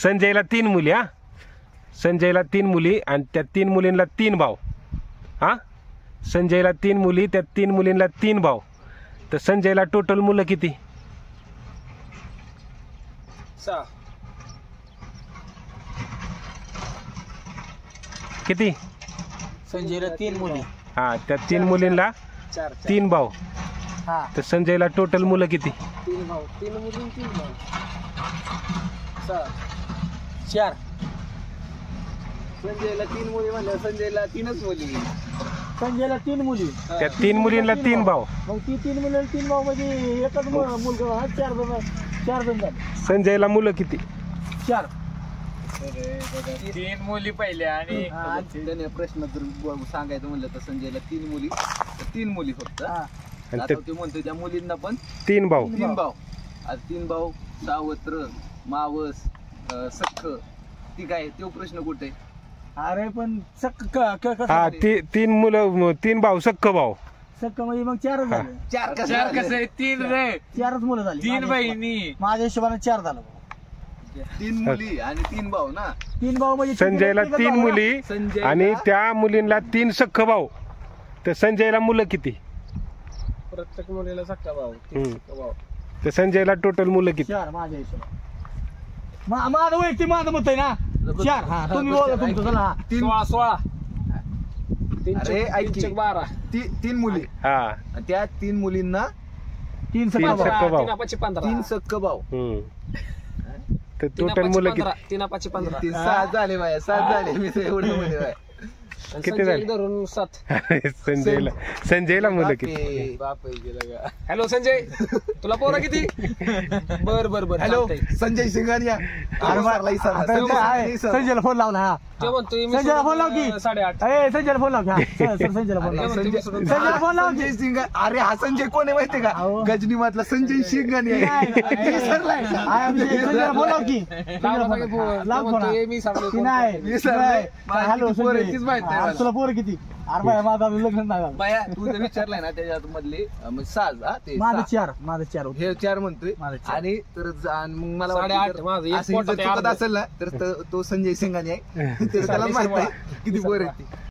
संजयला 3 मुली. हा, संजयला 3 मुली आणि त्या 3 मुलींना 3 भाऊ. हा, संजयला 3 मुली, त्या 3 मुलींना 3 भाऊ. तर संजयला टोटल मुलं किती? 6. किती? संजयला 3 मुली. हा, त्या 3 मुलींना 3 भाऊ. हा, तर संजयला टोटल मुलं किती? 3 भाऊ, 3 मुली 3 भाऊ. 4. संजयला 3 मुली म्हणलं, संजयला 3च मुली. संजयला 3 मुली, त्या 3 मुलींना 3 भाऊ. मग ती 3 मुली 3 भाऊ म्हणजे एकच मुलगा. 4 जण झाले. संजयला मुलं किती? 4. 3 मुली पहिल्या आणि त्याने प्रश्न जर सांगायचं म्हणलं तर संजयला 3 मुली, 3 मुली फक्त. आणि आता ते म्हणतोय त्या मुलींना पण 3 भाऊ. 3 भाऊ. आज 3 भाऊ, सावत्र, मावस, सख्ख, ती काय तो प्रश्न कुठे? अरे पण सख्ख हा, 3 मुलं, 3 भाऊ, सख्ख भाऊ. सख्ख म्हणजे मग 4च झाले. 4 चार कसं आहे? 3 रे, 4च मुलं झाली. 3 बहिणी. माझ्या हिशोबाने 4 झालं. 3 मुली आणि 3 भाऊ ना. 3 भाऊ म्हणजे संजयला 3 मुली संजयला- आणि त्या मुलींना 3 सख्ख भाऊ. तर संजयला मुलं किती? प्रत्येक मुलीला सख्खा भाऊ. हम्म. तर संजयला टोटल मुलं किती? 4 माझ्या हिशोबाने. माझं वैयक्तिक माझं मत आहे ना 4. हा, तुम्ही बोला तुमचं. चला. हा. 16. अरे ऐक की, 12. 3 मुली हा, आणि त्या 3 मुलींना 3 3 सख्खा सख्ख भाऊ. 3 सख्ख भाऊ. हम्म. तर टोटल मुलं किती? 7 झाले बाया, 7 झाले. मी तर एवढं मध्ये बाया. किती झाले? धरून 7. संजयला मुलं किती? हॅलो संजय, तुला पोरं किती? बर हॅलो संजय सिंगानिया. संजयला फोन लावला. हा, ते म्हणतोय संजयला फोन लाव की. 8.5. संजयला फोन लाव की. हा, संजयला फोन लाव. संजयला फोन लाव की. संजय सिंग. अरे हा संजय कोण आहे माहितीये का? गजनी मधला संजय सिंगानिया. संजयला फोन लाव की. लाव फोन. मी सांगतो ती नाही. विसरलाय. हॅलो पोरांचीच माहित नाही मला. तुला पोरं किती? अरे बाय, माझं अजून लग्न नाही झालं. बाया तू जर विचारलाय ना त्याच्यात मधले 6. ते माझं 6. 4. माझं 4 होतं. हे 4 म्हणतोय. माझं 4. आणि तर आणि मग मला 8.5 माझं एक असं जर पोटात चुकत अर्ध. असेल ना तर तो संजय सिंगानी आहे. त्याला माहित आहे किती पोर आहेत ती.